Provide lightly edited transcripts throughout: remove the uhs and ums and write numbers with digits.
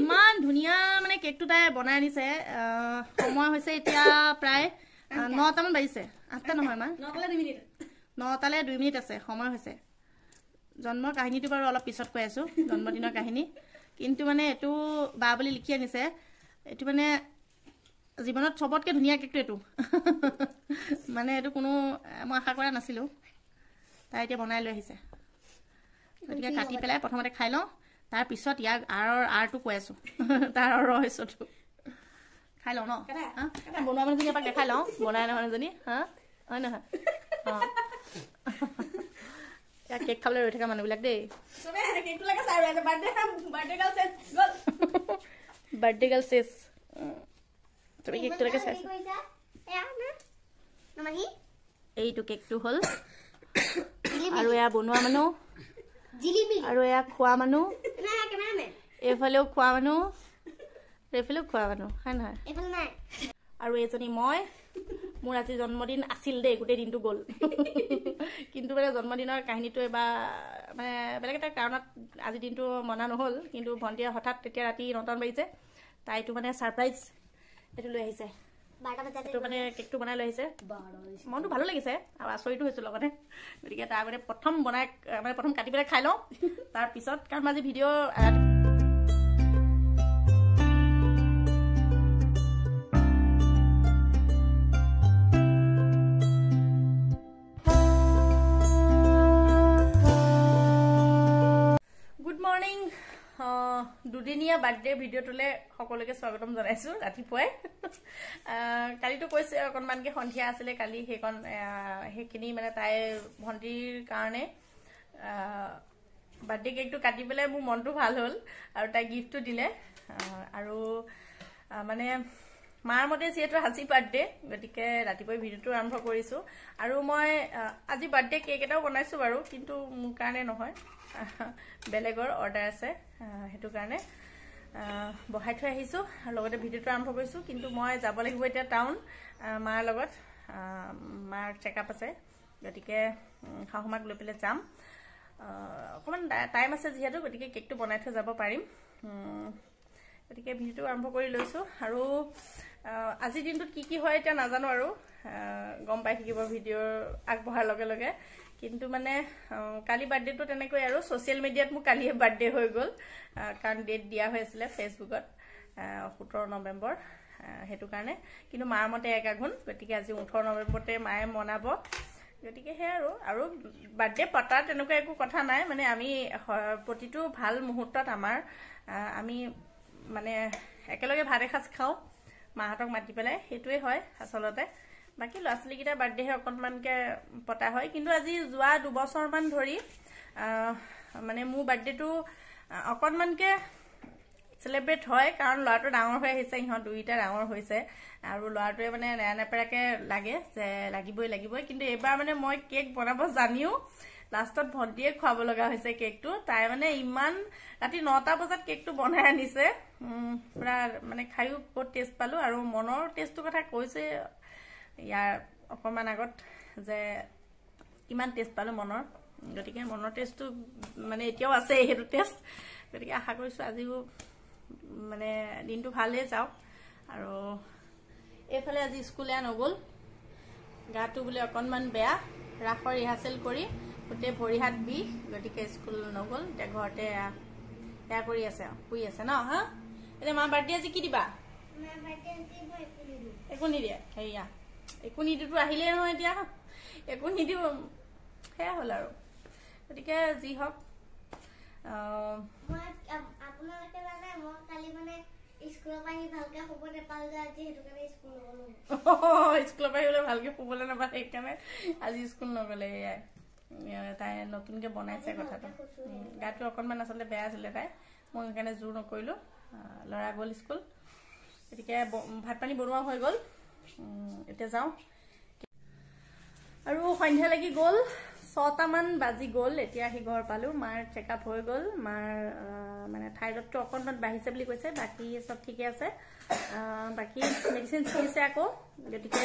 ইমান ধুনীয়া মানে কেকটো তাই বনাই আনিছে সময় হৈছে এতিয়া প্ৰায় 9টা মান বাজিছে 8টা নহয় মা 9টালে 2 মিনিট আছে সময় হৈছে জন্মৰ কাহিনীটো বাৰু অলপ পিছত কৈ আছো জন্মদিনৰ কাহিনী কিন্তু মানে এটো বা বুলি লিখি আনিছে এটো মানে জীৱনত সবতকে ধুনীয়া কেকটো এটো মানে এটো কোনো মই আশা কৰা নাছিলো তাই এতিয়া বনাই লৈ আহিছে গতিকে কাটি পেলাই প্ৰথমতে খাই লওঁ তাৰ পিছত ইয়াক আৰটো কৈ আছো তাৰ ৰহস্যটো খাই লওঁ ন বনোৱা মানুহজনী এপাক দেখাই লওঁ বনাই নহয় মানুহজনী হয় নহয় কেক খাবলৈ ৰৈ থকা মানুহবিলাক দেই বাৰ্থডে গাৰ্ল চেছ তুমি কেকটো লাগে চাইছা এইটো কেকটো হ'ল আৰু এয়া বনোৱা মানুহ আৰু এয়া খোৱা মানুহ এইফালেও খোৱা মানুহ এইফালেও খোৱা মানুহ হয় নহয় আৰু এজনী মই মোৰ আজি জন্মদিন আছিল দেই গোটেই দিনটো গ'ল কিন্তু মানে জন্মদিনৰ কাহিনীটো এবাৰ মানে বেলেগ এটা কাৰণত আজি দিনটো মনা নহ'ল কিন্তু ভণ্টিয়ে হঠাৎ তেতিয়া ৰাতি 9টামান বাজিছে তাইটো মানে ছাৰপ্ৰাইজ এইটো লৈ আহিছে এইটো মানে কেকটো বনাই লৈ আহিছে মনটো ভালো লাগিছে আৰু আচৰিতো হৈছোঁ লগতে গতিকে তাৰ মানে প্ৰথম বনাই মানে প্ৰথম কাটি পেলাই খাই লওঁ তাৰপিছত কাৰণ আজি ভিডিঅ' দুদিনীয়া বাৰ্থডে ভিডিঅ'টোলে সকলোকে স্বাগতম জনাইছো ৰাতিপুৱাই কালিতো কৈছে অকণমানকে সন্ধিয়া আছিলে কালি সেইখিনি মানে তাই ভণ্টিৰ কাৰণে বাৰ্থডে কেকটো কাটি পেলাই মোৰ মনটো ভাল হ'ল আৰু তাই গিফ্টটো দিলে আৰু মানে মাৰ মতে যিহেতু আজি বাৰ্থডে গতিকে ৰাতিপুৱাই ভিডিঅ'টো আৰম্ভ কৰিছো আৰু মই আজি বাৰ্থডে কেক এটাও বনাইছো বাৰু কিন্তু মোৰ কাৰণে নহয় বেলেগৰ অৰ্ডাৰ আছে হেতু কাৰণে বহাই থৈ আহিছো আৰু লগতে ভিডিঅ'টো আৰম্ভ কৰিছো কিন্তু মই যাব লাগিব এতিয়া টাউন মাৰ লগত মাৰ চেকআপ আছে গতিকে শাহুমাক লৈ পেলাই যাম অকমান টাইম আছে যিহেতু গতিকে কেকটো বনাই থৈ যাব পাৰিম গতিকে ভিডিঅ'টো আৰম্ভ কৰি লৈছো আৰু আজি দিনটোত কি হয় এতিয়া নাজানো আৰু গম পাই থাকিব ভিডিঅ'ৰ আগবঢ়াৰ লগে লগে কিন্তু মানে কালি বাৰ্থডেটো তেনেকৈ আৰু সোশ্যাল মিডিয়াত মোৰ কালি বাৰ্থডে হৈ গ'ল কাৰণ ডেট দিয়া হৈছিলে ফেচবুকত 17 নৱেম্বৰ হেতু কাৰণে কিন্তু মাৰ মতে এক আগুন গতিকে আজি 18 নৱেম্বৰতে মায়ে মনাব গতিকে হে আৰু বাৰ্থডে পতা তেনেকুৱা একো কথা নাই মানে আমি প্ৰতিটো ভাল মুহূৰ্তত আমাৰ আমি মানে একেলগে ভাত এসাঁজ খাওঁ মাহঁতক মাতি পেলাই হেতুৱে হয় আচলতে বাকি ল'ৰা-ছোৱালী কিটা বাৰ্থডে হে অকণমানকে পতা হয় কিন্তু আজি যোৱা 2 বছৰমান ধৰি মানে মোৰ বাৰ্থডেটো অকণমানকে সেলিব্ৰেট হয় কাৰণ ল'ৰাটো ডাঙৰ হৈ আহিছে ইহঁত দুইটা ডাঙৰ হৈছে আৰু ল'ৰাটোৱে মানে নেৰানেপেৰাকে লাগে যে লাগিবই কিন্তু এবাৰ মানে মই কেক বনাব জানিও লাষ্টত ভণ্টিয়ে খুৱাব লগা হৈছে কেকটো তাই মানে ইমান ৰাতি 9টা বজাত কেকটো বনাই আনিছে পুৰা মানে খাইও বহুত টেষ্ট পালো আৰু মনৰ টেষ্টৰ কথা কৈছে ইয়াৰ অকমান আগত যে কিমান টেষ্ট পালো মনৰ গতিকে মনৰ টেষ্টটো মানে এতিয়াও আছে হেতু টেষ্ট গতিকে আশা কৰিছো আজিও মানে দিনটো ভালে যাওক আৰু এফালে আজি স্কুলে নগল গাটো বুলে অকনমান বেয়া ৰাখৰ ৰিহাৰ্সেল কৰি গোটে ভৰি হাত বিষ গতিকে স্কুল নগল তে ঘৰতে এয়া কৰি আছে শুই আছে ন হা এতিয়া মা বাৰ্থডে আজি কি দিবা মা বাৰ্থডে আজি একো নিদিয়ে হেয়া একো নিদিটো আহিলে নহয় এতিয়া একো নিদিও হেয়া হল আৰু গতিকে যি হওক মই আপোনালোকে জানে মই কালি মানে স্কুলৰ পৰা ভালকে শুব নেপাল যে আজি হেতু কাৰণে স্কুল নগলো স্কুলৰ পৰা হলে ভালকে শুবলে নাপাল সেইকাৰণে আজি স্কুল নগলে তাই নতুনকে বনাইছে কথাটো গাটো অকণমান আচলতে বেয়া আছিলে তাই মই সেইকাৰণে জোৰ নকৰিলো লৰা গ'ল স্কুল গতিকে ভাত পানী বনোৱা হৈ গ'ল এতিয়া যাওঁ আৰু সন্ধ্যা লাগি গ'ল 6টা মান বাজি গ'ল এতিয়া আহি ঘৰ পালো মাৰ চেকআপ হৈ গ'ল মাৰ মানে থাইৰয়ডটো অকণমান বাঢ়িছে বুলি কৈছে বাকি সব ঠিকে আছে বাকি মেডিচিন চলিছে আকৌ গতিকে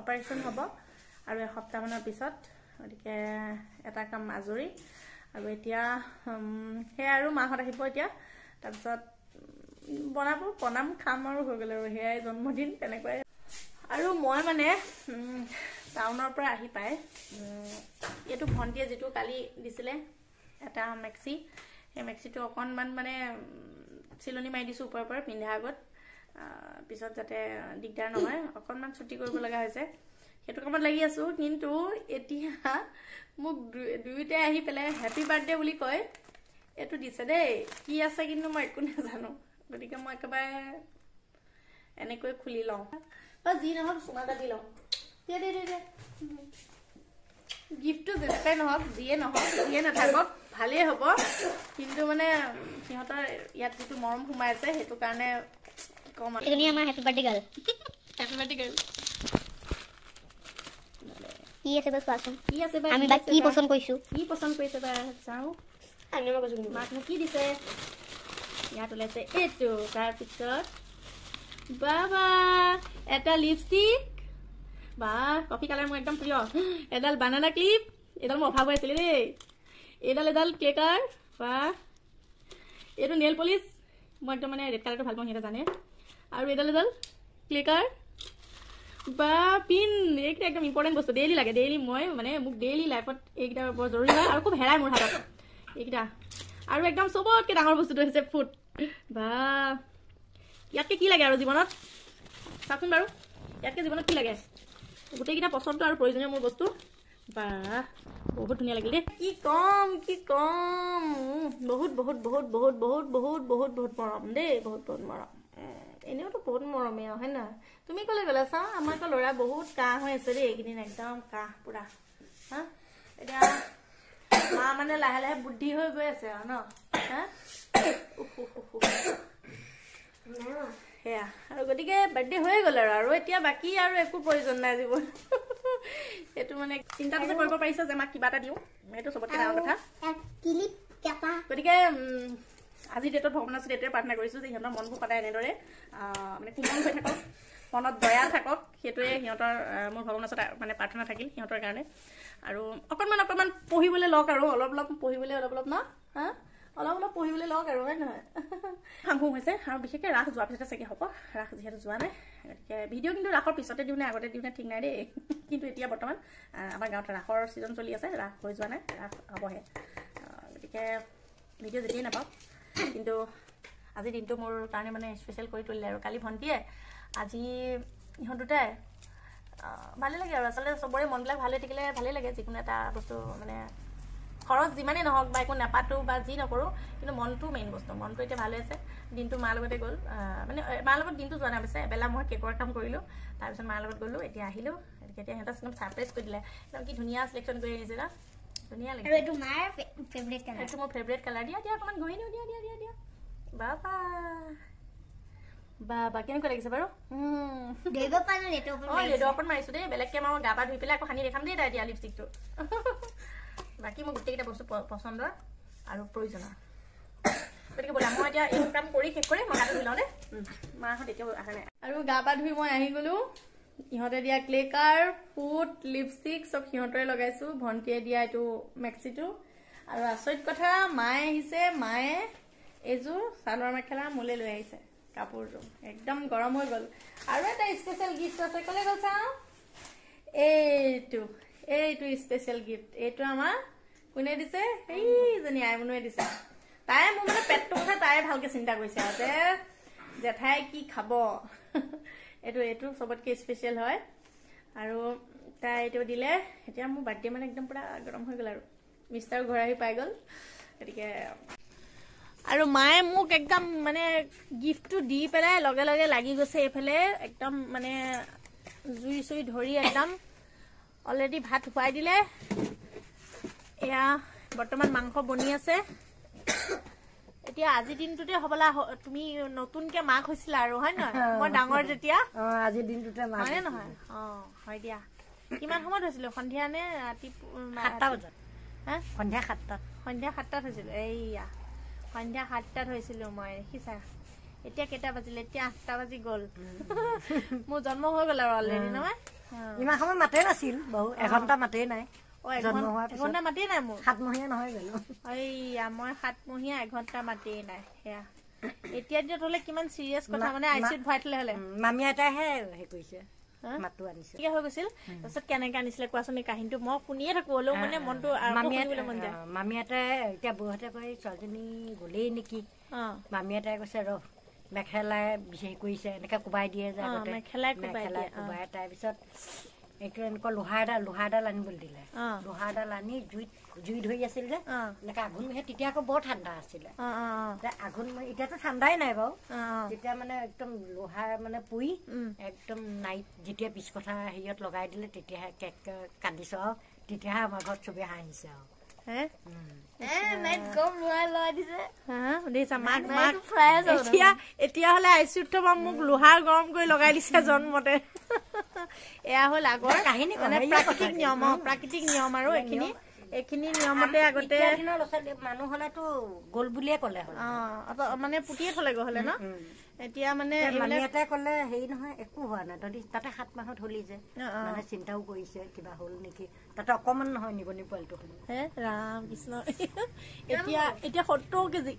অপাৰেশ্যন হ'ব আৰু এসপ্তাহ মানৰ পিছত গতিকে এটা কাম আজৰি আৰু এতিয়া হে আৰু মাহত আহিব এতিয়া তাৰপিছত বনাম খাম আৰু হৈ গ'ল আৰু সেয়াই জন্মদিন তেনেকুৱাই। আৰু মই মানে টাউনৰ পৰা আহি পাই এইটো ভণ্টিয়ে যিটো কালি দিছিলে এটা মেক্সি, সেই মেক্সিটো অকণমান মানে চিলনি মাৰি দিছোঁ ওপৰৰ পৰা পিন্ধা আগত, পিছত যাতে দিগদাৰ নহয় অকণমান ছুটি কৰিব লগা হৈছে, সেইটো কামত লাগি আছোঁ। কিন্তু এতিয়া মোক দুয়োটাই আহি পেলাই হেপী বাৰ্থডে বুলি কয়, এইটো দিছে দেই, কি আছে কিন্তু মই একো নাজানো, গতিকে মই একেবাৰে এনেকৈ খুলি লওঁ বা যি নহওক চুমা এটা দি লওঁ। দে গিফ্টটো যেনেকুৱাই নহওক, যিয়ে নাথাকক ভালেই হ'ব, কিন্তু মানে সিহঁতৰ ইয়াত যিটো মৰম সোমাই আছে সেইটো কাৰণে কম আৰু। এজনী আমাৰ happy birthday girl. Happy birthday girl. কি আছে বা চোৱাচোন, কি আছে বা আমি বা কি পচন্দ কৰিছোঁ, কি পচন্দ কৰিছে বা চাওঁ। মাকনো কি দিছে, ইয়াত ওলাইছে এইটো, তাৰপিছত বাবা এটা লিপষ্টিক, বা কফি কালাৰ মোৰ একদম প্ৰিয়, এডাল বানানা ক্লিপ, এডাল মোৰ অভাৱ হৈ আছিলে দেই, এডাল ক্লেকাৰ, বা এইটো নেল পলিচ, মই একদম মানে ৰেড কালাৰটো ভাল পাওঁ সিহঁতে জানে, আৰু এডাল ক্লেকাৰ বা পিন, এইকেইটা একদম ইম্পৰ্টেণ্ট বস্তু, ডেইলি লাগে, ডেইলি মই মানে মোক ডেইলি লাইফত এইকেইটা বৰ জৰুৰী হয় আৰু খুব হেৰাই মোৰ হাতত এইকেইটা। আৰু একদম চবতকৈ ডাঙৰ বস্তুটো হৈছে ফুট, বা ইয়াতকৈ কি লাগে আৰু জীৱনত চাওকচোন বাৰু, ইয়াতকৈ জীৱনত কি লাগে, গোটেইকেইটা পচন্দ আৰু প্ৰয়োজনীয় মোৰ বস্তু, বা বহুত ধুনীয়া লাগিল দেই, কি কম বহুত বহুত বহুত বহুত বহুত বহুত বহুত বহুত মৰম দেই, বহুত বহুত মৰম, এনেওতো বহুত মৰমে আৰু হয় নহয়, তুমি ক'লে গ'লা চাওঁ, আমাৰ আকৌ ল'ৰা বহুত কাহ হৈ আছে দেই এইকেইদিন, একদম কাহ পুৰা, হা এতিয়া মা মানে লাহে লাহে বুদ্ধি হৈ গৈ আছে আৰু ন, হা সেয়া আৰু গতিকে বাৰ্থডে হৈয়ে গ'ল আৰু এতিয়া বাকী আৰু একো প্ৰয়োজন নাই জীৱন, সেইটো মানে চিন্তাটো যে কৰিব পাৰিছে যে মাক কিবা এটা দিওঁ, সেইটো চবতকৈ ডাঙৰ কথা। গতিকে আজি ডেটত ভগৱানৰ ওচৰত এইটোৱে প্ৰাৰ্থনা কৰিছোঁ যে সিহঁতৰ মনবোৰ সদায় এনেদৰে মানে কোমল হৈ থাকক, মনত দয়া থাকক, সেইটোৱে সিহঁতৰ মোৰ ভগৱানৰ ওচৰত মানে প্ৰাৰ্থনা থাকিল সিহঁতৰ কাৰণে। আৰু অকণমান পঢ়িবলৈ লওক আৰু অলপ পঢ়িবলৈ অলপ ন, হা অলপ পঢ়িবলৈ লওক আৰু হয় নহয়, ফাং ফুং হৈছে, আৰু বিশেষকৈ ৰাস যোৱাৰ পিছতে চাগে হ'ব, ৰাস যিহেতু যোৱা নাই, গতিকে ভিডিঅ' কিন্তু ৰাসৰ পিছতে দিওঁ নে আগতে দিওঁ নে ঠিক নাই দেই, কিন্তু এতিয়া বৰ্তমান আমাৰ গাঁৱত ৰাসৰ ছিজন চলি আছে, ৰাস হৈ যোৱা নাই, ৰাস হ'বহে, গতিকে ভিডিঅ' যেতিয়াই নাপাওঁ, কিন্তু আজিৰ দিনটো মোৰ কাৰণে মানে স্পেচিয়েল কৰি তুলিলে আৰু কালি ভণ্টিয়ে, আজি ইহঁত দুটাই, ভালে লাগে আৰু আচলতে চবৰে মনবিলাক ভালে থাকিলে ভালেই লাগে, যিকোনো এটা বস্তু মানে খৰচ যিমানেই নহওক বা একো নাপাতো বা যি নকৰোঁ, কিন্তু মনটো মেইন বস্তু, মনটো এতিয়া ভালে আছে। দিনটো মাৰ লগতে গ'ল, মানে মাৰ লগত দিনটো যোৱা নাই পিছে, এবেলা মই কেকৰ কাম কৰিলোঁ, তাৰপিছত মাৰ লগত গ'লোঁ, এতিয়া আহিলোঁ, এতিয়া সিহঁতক একদম ছাৰপ্ৰাইজ কৰি দিলে, একদম কি ধুনীয়া চিলেকশ্যন কৰি আহিছে না, ধুনীয়া লাগিছে। এইটো মাৰ ফেভৰেট কালাৰ, এইটো মোৰ ফেভৰেট কালাৰ, দিয়া অকণমান ঘঁহি দিওঁ, দিয়া বাবা বাবা কেনেকুৱা লাগিছে বাৰু, লেডু অকণ মাৰিছোঁ দেই, বেলেগকৈ মই গা পা ধুই পেলাই আকৌ সানি দেখাম দেই তাই দিয়া লিপষ্টিকটো, বাকী মোৰ গোটেইকেইটা বস্তু পচন্দৰ আৰু প্ৰয়োজনৰ, গতিকে ব'লা মই এতিয়া এইটো কাম কৰি শেষ কৰি মই গাটো ধুই লওঁ দেই, মাহঁত এতিয়াও অহা নাই। আৰু গা পা ধুই মই আহি গ'লোঁ, ইহঁতে দিয়া ক্লেকাৰ, ফুট, লিপষ্টিক চব সিহঁতৰে লগাইছোঁ, ভণ্টিয়ে দিয়া এইটো মেক্সিটো, আৰু আচৰিত কথা মায়ে আহিছে, মায়ে এইযোৰ চাদৰ মেখেলা মোলৈ লৈ আহিছে, কাপোৰযোৰ একদম গৰম হৈ গ'ল। আৰু এটা স্পেচিয়েল গিফ্ট আছে, ক'লে গ'ল চাওঁ, এইটো স্পেচিয়েল গিফ্ট, এইটো আমাৰ কোনে দিছে, এইজনী আইমনুৱে দিছে, তাই মোৰ মানে পেটটোৰ কথা তাই ভালকৈ চিন্তা কৰিছে আৰু যে জেঠাই কি খাব, এইটো চবতকৈ স্পেচিয়েল হয়, আৰু তাই এইটো দিলে, এতিয়া মোৰ বাৰ্থডে মানে একদম পূৰা গৰম হৈ গ'ল আৰু মিষ্টাৰো ঘৰ আহি পাই গ'ল, গতিকে আৰু মায়ে মোক একদম মানে গিফ্টটো দি পেলাই লগে লগে লাগি গৈছে এইফালে, একদম মানে জুই চুই ধৰি একদম অলৰেডি ভাত খুৱাই দিলে, এয়া বৰ্তমান মাংস বনি আছে, এতিয়া আজিৰ দিনটোতে হ'বলা তুমি নতুনকে মাক হৈছিলা আৰু হয় নহয়, মই ডাঙৰ যেতিয়া আজিৰ দিনটোতে হয়নে নহয়, হয় দিয়া, কিমান সময়ত হৈছিলো, সন্ধিয়া নে ৰাতিপুৱা 7টা বজাত, হা সন্ধিয়া 7টাত হৈছিলো, এইয়া সন্ধিয়া 7টাত হৈছিলো মই, দেখিছা এতিয়া কেইটা বাজিলে, এতিয়া 8টা বাজি গ'ল, মোৰ জন্ম হৈ গ'ল আৰু অলৰেডি নহয়, ইমান সময় মাতেই নাছিল বহু, এঘণ্টা মাতেই নাই, এঘণ্টা মাতেই নাই মোৰ, 7 মহীয়া নহয় জানো, এইয়া মই 7 মহীয়া, এঘণ্টা মাতেই নাই, সেয়া এতিয়া দিনত হলে কিমান চিৰিয়াছ কথা মানে আইচিউত ভৰাই থলে হলে মামী এটাইহে হেৰি কৰিছে মাতো আনিছে কি হৈ গৈছিল তাৰপিছত কেনেকে আনিছিলে কোৱাচোন এই কাহিনীটো মই শুনিয়ে থাকো হলেও মানে মনটো শুনিবলৈ মন যায় মামী এটাই এতিয়া বৌহঁতে কয় ছোৱালীজনী গলেই নেকি মামী এটাই কৈছে ৰ মেখেলাই হেৰি কৰিছে এনেকে কোবাই দিয়ে যে আগতে মেখেলাই কোবাই তাৰপিছত এনেকুৱা লোহাৰডাল আনিবলৈ দিলে লোহাৰডাল আনি জুই ধৰি আছিল যে এনেকে আঘোণ মহীয়া তেতিয়া আকৌ বৰ ঠাণ্ডা আছিলে আঘোণ এতিয়াতো ঠাণ্ডাই নাই বাৰু তেতিয়া মানে একদম লোহাৰ মানে পুৰি একদম নাইট যেতিয়া পিছ কথা হেৰিয়ত লগাই দিলে তেতিয়াহে কেক কান্দিছ আৰু তেতিয়াহে আমাৰ ঘৰত চবেই হাঁহিছে আৰু এতিয়া হলে আইচিউত থবা মোক লোহাৰ গৰম কৰি লগাই দিছে জন্মতে এয়া হল আগৰ কাহিনী মানে প্ৰাকৃতিক নিয়ম আৰু এইখিনি নিয়মতে আগতে মানুহ হলেতো গল বুলিয়ে কলে মানে পুতিয়ে থলে হলে ন এতিয়া মানে এটাই কলে হেৰি নহয় একো হোৱা নাই তাতে 7 মাহত হলি যে মানে চিন্তাও কৰিছে কিবা হল নেকি তাতে অকমান নহয় নিগনি পোৱালিটো হে ৰাম কৃষ্ণ এতিয়া 70 কেজি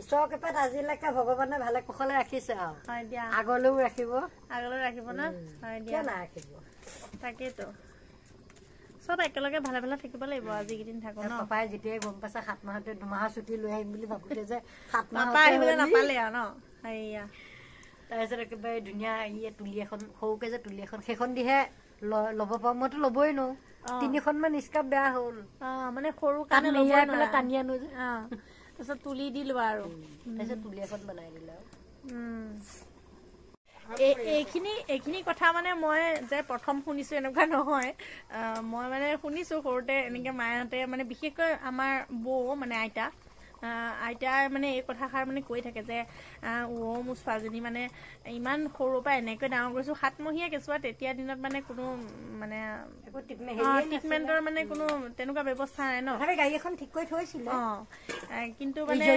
ঈশ্বৰৰ কৃপাত আজিলৈকে ভগৱানে ভালে কুশলে ৰাখিছে আৰু আগলৈও ৰাখিব ন হয় দিয়া নাৰাখিব তাকেতো চব একেলগে ভালে ভালে থাকিব লাগিব আজি কেইদিন থাকো ন পাপাই যেতিয়াই গম পাইছে 7 মাহতে 2 মাহৰ ছুটি লৈ আহিম বুলি ভাবোতে যে 7 মাহ আহিবলৈ নাপালে আৰু ন হেৰিয়া তাৰপিছত একেবাৰে ধুনীয়া তুলি এখন সৰুকে যে তুলি এখন সেইখন দিহে ল'ব পাৰো মইতো ল'বই নোৱাৰো 3খনমান স্কাৰ্ফ বেয়া হ'ল মানে সৰু কাৰণে মেৰিয়াই পেলাই টানি আনো যে তাৰপিছত তুলি দিলো আৰু তাৰপিছত তুলি এখন বনাই দিলে এইখিনি কথা মানে মই যে প্ৰথম শুনিছো এনেকুৱা নহয় মই মানে শুনিছো সৰুতে এনেকে মাহঁতে মানে বিশেষকৈ আমাৰ বৌ মানে আইতাই মানে এই কথাষাৰ মানে কৈ থাকে যে মোৰ ছোৱালীজনী মানে ইমান সৰুৰ পৰা এনেকৈ ডাঙৰ কৰিছো 7 মহীয়া কেঁচুৱা তেতিয়া দিনত মানে কোনো মানে ট্ৰিটমেণ্টৰ মানে কোনো তেনেকুৱা ব্যৱস্থা নাই ন গাড়ী এখন ঠিক কৰি থৈছিলে কিন্তু মানে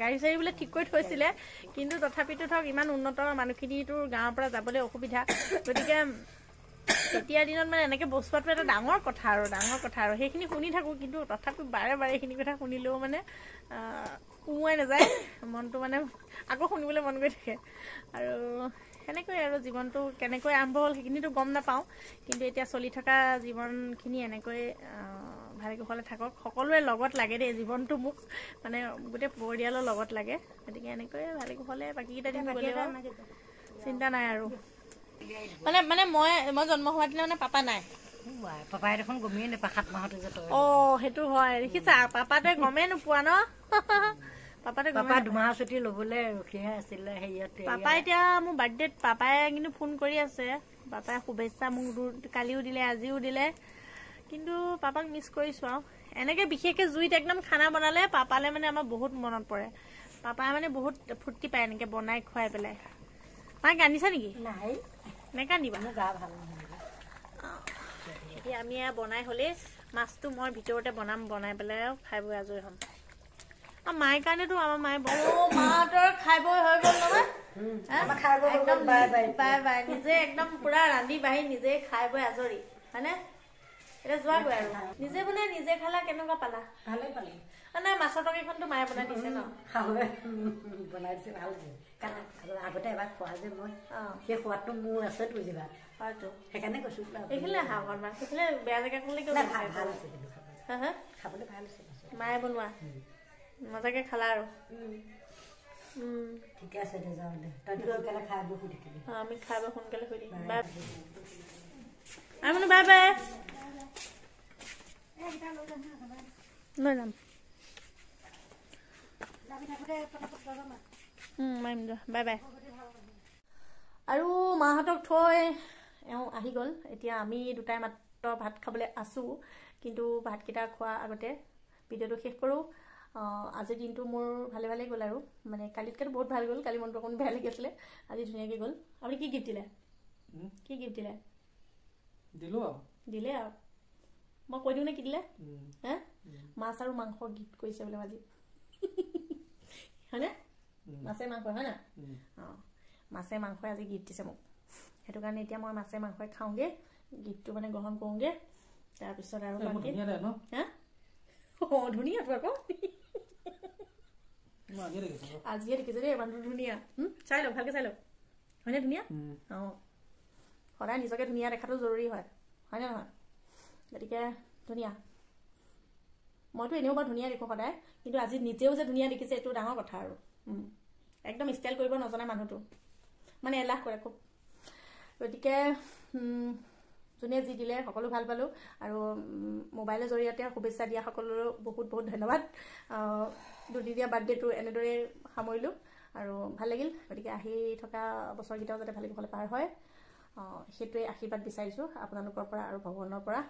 গাড়ী চাড়ী বোলে ঠিক কৰি থৈছিলে কিন্তু তথাপিতো ধৰক ইমান উন্নত মানুহখিনিতো গাঁৱৰ পৰা যাবলৈ অসুবিধা গতিকে তেতিয়া দিনত মানে এনেকে বচোৱাটো এটা ডাঙৰ কথা আৰু সেইখিনি শুনি থাকো কিন্তু তথাপি বাৰে এইখিনি কথা শুনিলেও মানে সোমোৱাই নাযায় মনটো মানে আকৌ শুনিবলৈ মন গৈ থাকে আৰু সেনেকৈ আৰু জীৱনটো কেনেকৈ আৰম্ভ হ'ল সেইখিনিতো গম নাপাওঁ কিন্তু এতিয়া চলি থকা জীৱনখিনি এনেকৈ ভালে কুশলে থাকক সকলোৰে লগত লাগে দেই জীৱনটো মোক মানে গোটেই পৰিয়ালৰ লগত লাগে গতিকে এনেকৈ ভালে কুশলে বাকীকেইটা দিন গ'লেও চিন্তা নাই আৰু মানে মই জন্ম হোৱাৰ দিনা মানে পাপা নাই পাপাই দেখোন গমেই নাপায় 7 মাহতে যে সেইটো হয় দেখিছা পাপাটোৱে গমেই নোপোৱা ন পাপা 2 মাহৰ ছুটি লবলৈ ৰখিহে আছিলে হেৰিয়ত পাপা এতিয়া মোৰ বাৰ্থডেত পাপাই কিন্তু ফোন কৰি আছে পাপাই শুভেচ্ছা মোক কালিও দিলে আজিও দিলে কিন্তু পাপাক মিছ কৰিছো আৰু এনেকে বিশেষকে জুইত একদম খানা বনালে পাপালে মানে আমাৰ বহুত মনত পৰে পাপাই মানে বহুত ফূৰ্তি পায় এনেকে বনাই খুৱাই পেলাই মায়ে কান্দিছা নেকি নাই নেকান্দিবা গা ভাল এতিয়া আমি বনাই হলে মাছটো মই ভিতৰতে বনাই পেলাই খাই বৈ আজৰি হ'ম মায়ে কাৰণেতো আমাৰ মায়ে মাহঁতৰ খাই বৈ হৈ গ'ল নহয় বাই নিজে একদম পুৰা ৰান্ধি বাঢ়ি নিজে খাই বৈ আজৰি হয়নে এতিয়া যোৱাগৈ আৰু নিজে বনাই নিজে খালা কেনেকুৱা পালা ভালে পালি নাই মাছৰ তৰকাৰীখনতো মায়ে বনাই দিছে ন খাবলৈ বনাই দিছে ভাল আগতে এবাৰ খোৱা যে মই সেই সোৱাদটো মোৰ আছে বুজিবা হয়তো সেইকাৰণে কৈছো এইখিনিলে আহা ঘৰমান সেইখিনিলে বেয়া জেগা কোনলে কিয় ভাল আছে খাবলৈ ভাল আছে মায়ে বনোৱা মজাকে খালা আৰু ঠিকে আছে দে যাওঁ দে তই সোনকালে খাই বৈ শুই থাকিবি আমি খাই বৈ সোনকালে শুই দিম বাই বাই বাই লৈ যাম বাই বাই আৰু মাহঁতক থৈ এওঁ আহি গ'ল এতিয়া আমি দুটাই মাত্ৰ ভাত খাবলৈ আছোঁ কিন্তু ভাতকেইটা খোৱাৰ আগতে ভিডিঅ'টো শেষ কৰোঁ আজিৰ দিনটো মোৰ ভালে গ'ল আৰু মানে কালিতকৈ বহুত ভাল গ'ল কালি মনটো অকণ বেয়া লাগি আছিলে আজি ধুনীয়াকৈ গ'ল আপুনি কি গিফ্ট দিলে দিলে আৰু মই কৈ দিওঁ নে কি দিলে হে মাছ আৰু মাংস গিফ্ট কৰিছে বোলে আজি হয়নে মাছে মাংস হয় না মাছে মাংসই আজি গিফ্ট দিছে মোক সেইটো কাৰণে এতিয়া মই মাছে মাংসই খাওঁগে গিফ্টটো মানে গ্ৰহণ কৰোঁগে তাৰপিছত আৰু বাকী ধুনীয়াটো আকৌ আজিয়ে দেখিছো দেই মানুহটো ধুনীয়া চাই লওক ভালকে চাই লওক হয়নে ধুনীয়া অঁ সদায় নিজকে ধুনীয়া দেখাটো জৰুৰী হয় হয়নে নহয় গতিকে ধুনীয়া মইতো এনেও বাৰু ধুনীয়া দেখোঁ সদায় কিন্তু আজি নিজেও যে ধুনীয়া দেখিছে এইটো ডাঙৰ কথা আৰু একদম ষ্টাইল কৰিব নজনা মানুহটো মানে এলাহ কৰে খুব গতিকে যোনে যি দিলে সকলো ভাল পালোঁ আৰু মোবাইলৰ জৰিয়তে শুভেচ্ছা দিয়া সকলোৰো বহুত বহুত ধন্যবাদ দুদিনীয়া বাৰ্থডেটো এনেদৰে সামৰিলোঁ আৰু ভাল লাগিল গতিকে আহি থকা বছৰকেইটাও যাতে ভালে কুশলে পাৰ হয় সেইটোৱে আশীৰ্বাদ বিচাৰিছোঁ আপোনালোকৰ পৰা আৰু ভগৱানৰ পৰা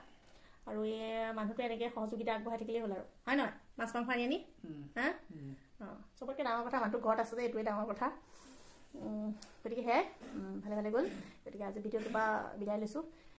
আৰু এই মানুহটোৱে এনেকৈ সহযোগিতা আগবঢ়াই থাকিলেই হ'ল আৰু হয় নহয় মাছ মাংস আনি হা চবতকৈ ডাঙৰ কথা মানুহটো ঘৰত আছে যে এইটোৱে ডাঙৰ কথা গতিকে সেয়াই ভালে ভালে গ'ল গতিকে আজি ভিডিঅ'টোৰ পৰা বিদায় লৈছোঁ